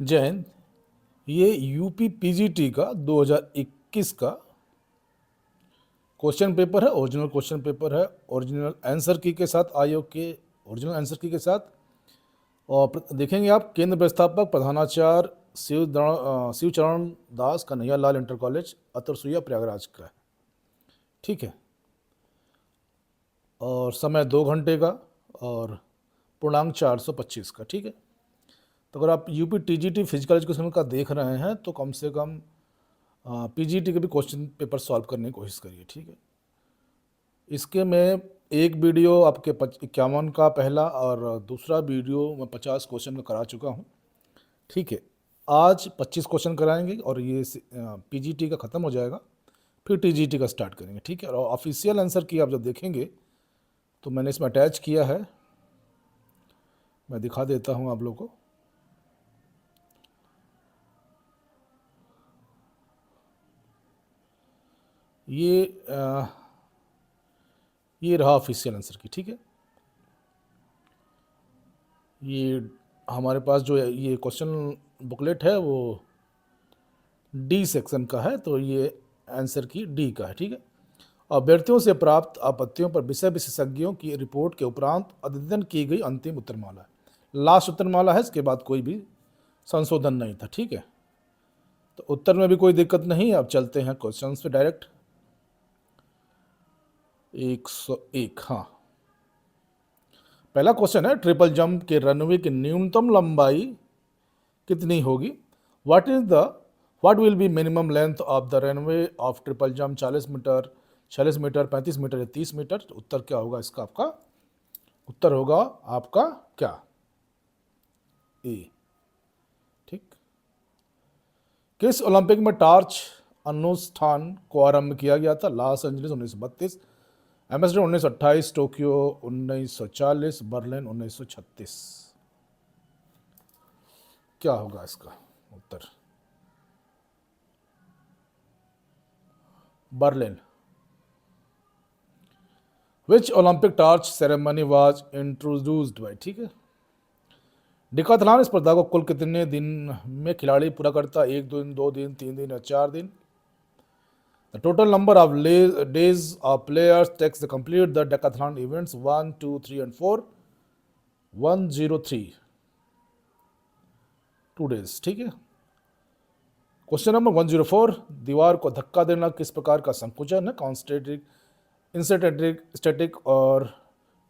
जैन, ये UP PGT का 2021 का क्वेश्चन पेपर है, ओरिजिनल क्वेश्चन पेपर है, ओरिजिनल आंसर की के साथ, आयोग के ओरिजिनल आंसर की के साथ। और देखेंगे आप, केंद्र व्यवस्थापक प्रधानाचार्य शिवचरण दास कन्हैया लाल इंटर कॉलेज अतरसुइया प्रयागराज का है। ठीक है, और समय 2 घंटे का और पूर्णांक 425 का। ठीक है, तो अगर आप यूपी टीजीटी फिजिकल एजुकेशन का देख रहे हैं तो कम से कम पीजीटी के भी क्वेश्चन पेपर सॉल्व करने की कोशिश करिए। ठीक है, इसके मैं एक वीडियो आपके 51 का पहला और दूसरा वीडियो मैं 50 क्वेश्चन का करा चुका हूँ। ठीक है, आज 25 क्वेश्चन कराएंगे और ये पीजीटी का ख़त्म हो जाएगा, फिर टीजीटी का स्टार्ट करेंगे। ठीक है, और ऑफिशियल आंसर की आप जब देखेंगे तो मैंने इसमें अटैच किया है, मैं दिखा देता हूँ आप लोगों को। ये रहा ऑफिशियल आंसर की। ठीक है, ये हमारे पास जो ये क्वेश्चन बुकलेट है वो डी सेक्शन का है, तो ये आंसर की डी का है। ठीक है, अभ्यर्थियों से प्राप्त आपत्तियों पर विषय विशेषज्ञों की रिपोर्ट के उपरांत अद्यतन की गई अंतिम उत्तरमाला है। लास्ट उत्तरमाला है, इसके बाद कोई भी संशोधन नहीं था। ठीक है, तो उत्तर में भी कोई दिक्कत नहीं। अब चलते हैं क्वेश्चंस पे डायरेक्ट। 101, हाँ, पहला क्वेश्चन है, ट्रिपल जंप के रनवे की न्यूनतम लंबाई कितनी होगी? What will be minimum length of the runway of triple jump? 40 metre, 46 metre, 35 metre या 30 मीटर? तो उत्तर क्या होगा इसका? आपका उत्तर होगा आपका क्या? ए। ठीक, किस ओलंपिक में टॉर्च अनुष्ठान को आरंभ किया गया था? Los Angeles 1932, Amsterdam 1928, Tokyo 1940, Berlin 1936। क्या होगा इसका उत्तर? Berlin. Which Olympic torch ceremony was introduced by? ठीक है, डिकाथलॉन स्पर्धा को कुल कितने दिन में खिलाड़ी पूरा करता है? 1 दिन, 2 दिन, 3 दिन या 4 दिन? The total number of days of players takes the complete the decathlon events 1, 2, 3 and 4? 103, 2 days। ठीक है, क्वेश्चन नंबर 104, दीवार को धक्का देना किस प्रकार का संकुचन है? कॉन्स्टेटिक, इंसेंट्रिक, स्टैटिक और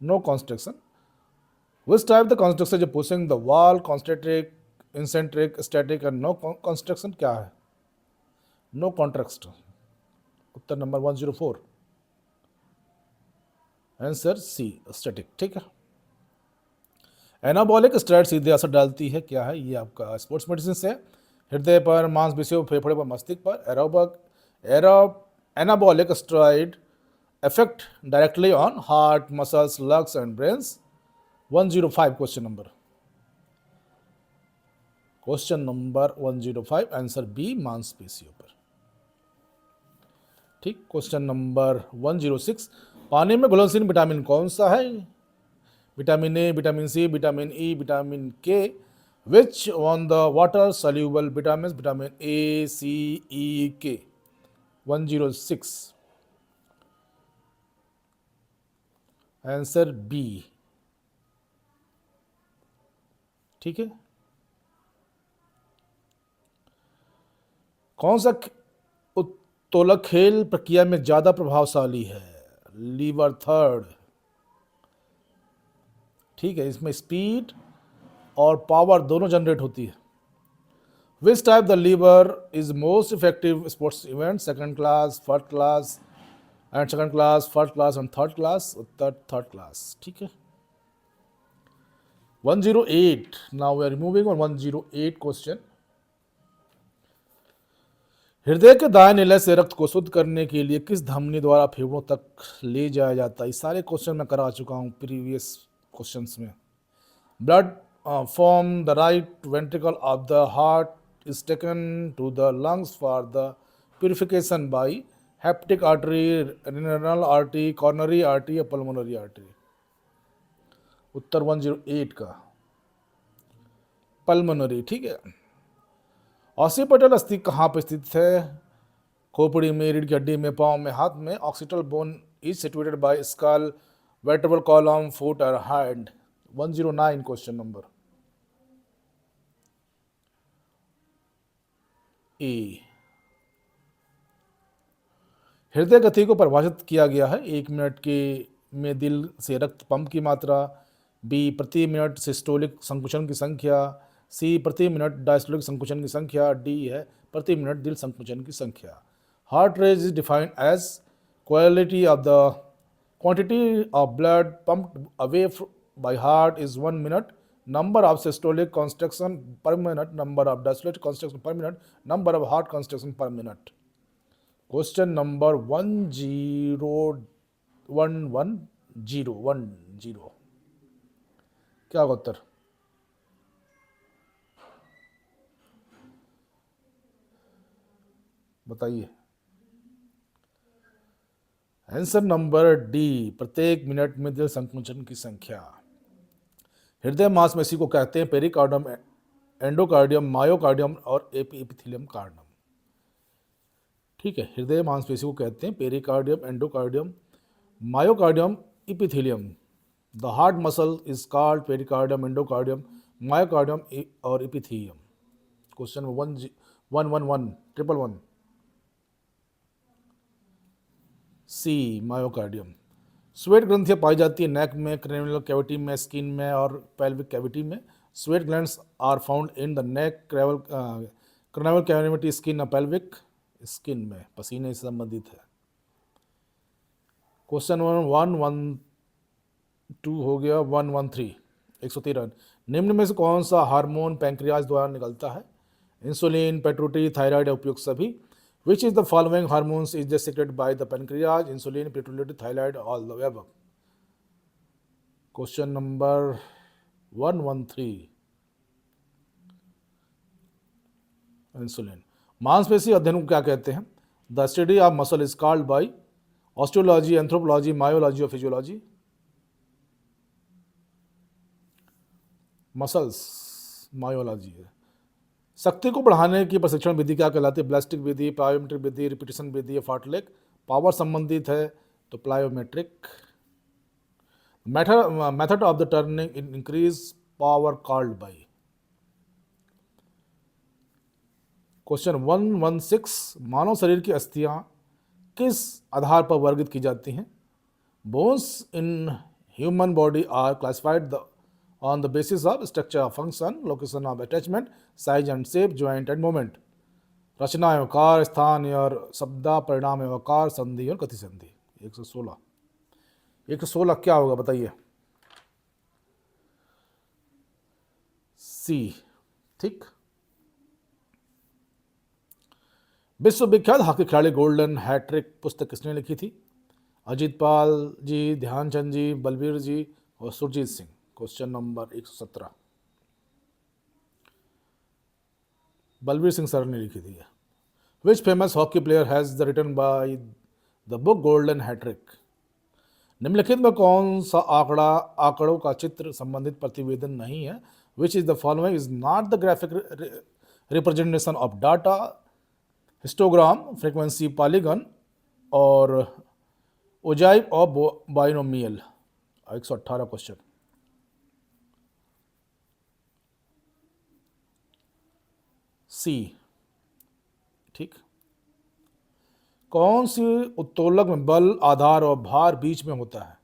no construction? Which type the construction जो pushing the wall, concentric, eccentric, static and no construction क्या है? No contraction। उत्तर नंबर 104, आंसर सी, स्टैटिक। ठीक है, एनाबॉलिक स्टेरॉइड सीधे असर डालती है, क्या है? ये आपका स्पोर्ट्स मेडिसिन से हृदय पर, मांसपेशियों, फेफड़े पर, मस्तिष्क पर। Anabolic steroid affect directly on heart, muscles, lungs and brains? 105, question number 105, answer B, मांसपेशियों पर। ठीक, क्वेश्चन नंबर 106, पानी में घुलनशील विटामिन कौन सा है? Vitamin A, vitamin C, vitamin E, vitamin K? Which on the water soluble vitamin? Vitamin A, C, E, K? 106, answer B. ठीक है, कौन सा उत्तोलक खेल प्रक्रिया में ज्यादा प्रभावशाली है? Liver third. ठीक है, इसमें स्पीड और पावर दोनों जनरेट होती है। Which type the lever is most effective sports event? Second class, first class and second class, first class and third class? उत्तर थर्ड क्लास। ठीक है, 108, now we are removing on 108 question. हृदय के दाएं निलय से रक्त को शुद्ध करने के लिए किस धमनी द्वारा फेफड़ों तक ले जाया जाता है? ये सारे क्वेश्चन मैं करा चुका हूँ प्रीवियस क्वेश्चंस में। Blood from the right ventricle of the heart is taken to the lungs for the purification by hepatic artery, renal artery, coronary artery या पल्मोनरी आर्टरी? उत्तर 108 का पल्मोनरी। ठीक है, ऑसिपिटल अस्थि कहाँ पर स्थित है? खोपड़ी में, रीढ़ की हड्डी में, पाँव में, हाथ में। Occipital bone is situated by skull, vertebral column, foot और हैंड। 109 question number A. हृदय गति को परिभाषित किया गया है 1 मिनट के में दिल से रक्त पंप की मात्रा, बी प्रति मिनट सिस्टोलिक संकुचन की संख्या, सी प्रति मिनट डायस्टोलिक संकुचन की संख्या, डी है प्रति मिनट दिल संकुचन की संख्या। Heart rate is defined as quality of the quantity of blood pumped away by heart is 1 minute, number of systolic contraction per minute, number of diastolic contraction per minute, number of heart contraction per minute। Question number 1011010 क्या होगा उत्तर? बताइए। Answer number D, प्रत्येक minute में दिल संकुचन की संख्या। हृदय मांसपेशी को कहते हैं पेरिकार्डियम, एंडोकार्डियम, मायोकार्डियम और एपिथेलियम कार्डियम। ठीक है, हृदय मांसपेशी को कहते हैं pericardium, endocardium, myocardium, epithelium. The heart muscle is called pericardium, endocardium, myocardium और एपिथेलियम। क्वेश्चन 111 सी मायोकार्डियम। स्वेट ग्रंथियाँ पाई जाती है नेक में, क्रेनियल कैविटी में, स्किन में और पेल्विक कैविटी में। Sweat glands are found in the neck, cranial cavity, skin और pelvic. Skin में पसीने से संबंधित है। क्वेश्चन 112 हो गया। 113 113 निम्न में से कौन सा हार्मोन पैंक्रियाज द्वारा निकलता है? इंसुलिन, पेट्यूटरी, थायराइड या उपयुक्त सभी। Which is the following hormones is secreted by the pancreas? Insulin, pituitary, thyroid, all the above। Question number 113 insulin. मांसपेशी अध्ययन को क्या कहते हैं? The study of muscle is called bye osteology, anthropology, myology और फिजियोलॉजी। मसल्स मायोलॉजी है। शक्ति को बढ़ाने की प्रशिक्षण विधि क्या कहलाती है? ब्लास्टिक विधि, प्लायोमेट्रिक विधि, रिपीटेशन विधि या फार्टलेक। पावर संबंधित है तो plyometric. Method of the turning increase power called by. Question 116 मानव शरीर की अस्थियां किस आधार पर वर्गित की जाती हैं? Bones in human body are classified on the basis of structure of function, location of attachment, size and shape, joint and moment। रचना एवं car, स्थान और शब्दा, परिणाम एवं कार, संधि और गति संधि। 116 क्या होगा बताइए? सी। ठीक। विश्व विख्यात हॉकी खिलाड़ी गोल्डन हैट्रिक पुस्तक किसने लिखी थी? अजीत पाल जी, ध्यानचंद जी, बलबीर जी और Surjit Singh. Question number 117 Balbir Singh sir ने लिखी थी। Which famous hockey player has the written by the book golden hat trick? निम्नलिखित में कौन सा आंकड़ों का चित्र संबंधित प्रतिवेदन नहीं है? Which is the following is not the graphic representation of data? Histogram, frequency, polygon और ओजाइव और बाइनोमियल। 118 क्वेश्चन। सी। ठीक। कौन सी उत्तोलक में बल, आधार और भार बीच में होता है?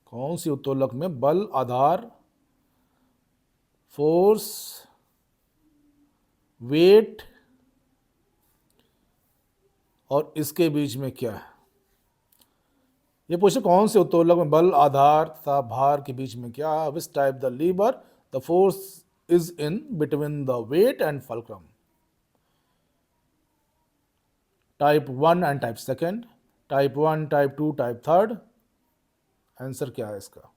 कौन सी उत्तोलक में बल, आधार, फोर्स, वेट और इसके बीच में क्या है? ये पूछे कौन से उत्तोलक में बल, आधार तथा भार के बीच में क्या है? Which type the lever the force is in between the weight and fulcrum? Type 1 and type 2, type 1, type 2, type 3। Answer क्या है इसका?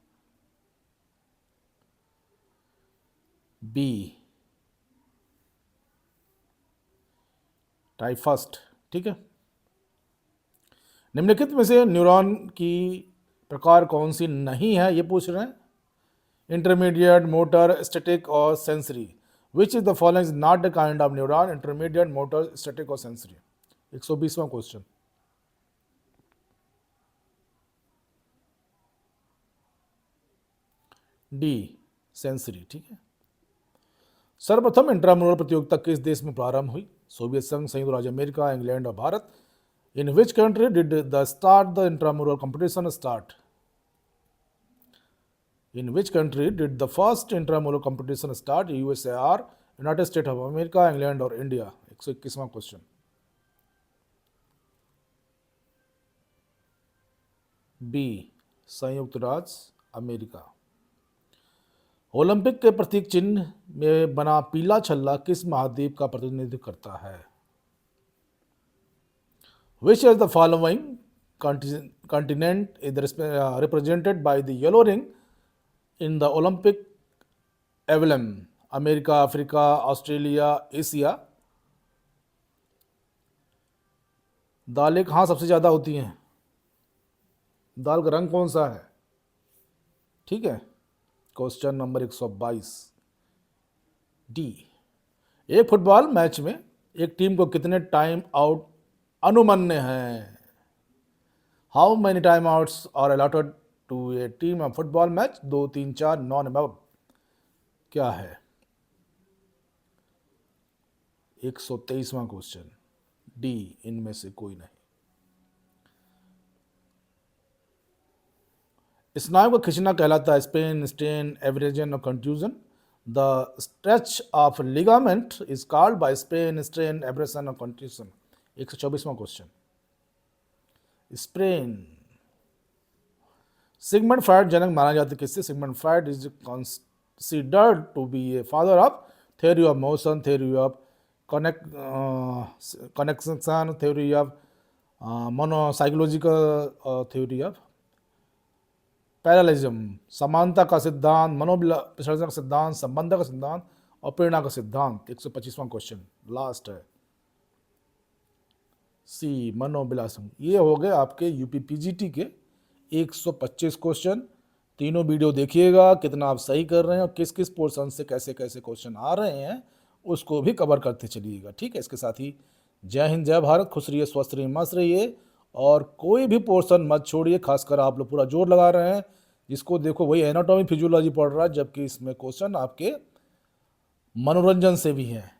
B, type first. ठीक है। निम्नलिखित में से न्यूरॉन की प्रकार कौन सी नहीं है? ये पूछ रहे हैं। इंटरमीडिएट, मोटर, स्टैटिक और sensory. Which is the following is not the kind of neuron, intermediate, motor, static और सेंसरी। 120वां क्वेश्चन। डी सेंसरी, ठीक है। सर्वप्रथम इंट्रामुरल प्रतियोगिता किस देश में प्रारंभ हुई? सोवियत संघ, संयुक्त राज्य अमेरिका, इंग्लैंड और Bharat. In which country did the start the intramural competition start? In which country did the first intramural competition start? USSR, United States of America, England और India। 121वां क्वेश्चन। बी संयुक्त राज्य America. Olympic के प्रतीक चिन्ह में बना पीला छल्ला किस महाद्वीप का प्रतिनिधित्व करता है? Which of the following continent is represented by the yellow ring in the Olympic emblem? America, Africa, Australia, Asia. दालें कहाँ सबसे ज़्यादा होती हैं? दाल का रंग कौन सा है? ठीक है। Question number 122 D. एक फुटबॉल मैच में एक टीम को कितने टाइम आउट अनुमन्य हैं? How many time outs are allotted to a team of football match? 2, 3, 4, none above. क्या है? 123वां क्वेश्चन। डी इनमें से कोई नहीं। स्नायु को खींचना कहलाता है स्पेन, स्ट्रेन, एवरेजन और contusion. The stretch of ligament is called by sprain, strain, abrasion और कंट्यूजन। 124वां क्वेश्चन। स्प्रेन। सिगमंड फ्रायड जनक माना जाता है किससे? Sigmund Freud is considered to be a father of theory of motion, theory of connection, theory of psychological theory of पैरालिज्म, समानता का सिद्धांत, मनोविश्लेषण का सिद्धांत, संबंध का सिद्धांत और प्रेरणा का सिद्धांत। 125वां क्वेश्चन लास्ट है। सी मनोविलासम। ये हो गए आपके यूपी पीजीटी के 125 क्वेश्चन। तीनों वीडियो देखिएगा, कितना आप सही कर रहे हैं और किस किस पोर्शन से कैसे कैसे क्वेश्चन आ रहे हैं उसको भी कवर करते चलिएगा, ठीक है। इसके साथ ही जय हिंद, जय भारत, खुश रहिए, स्वस्थ रहिए, मस्त रहिए और कोई भी पोर्शन मत छोड़िए। खासकर आप लोग पूरा जोर लगा रहे हैं, जिसको देखो वही एनाटॉमी फिजियोलॉजी पढ़ रहा है, जबकि इसमें क्वेश्चन आपके मनोरंजन से भी हैं।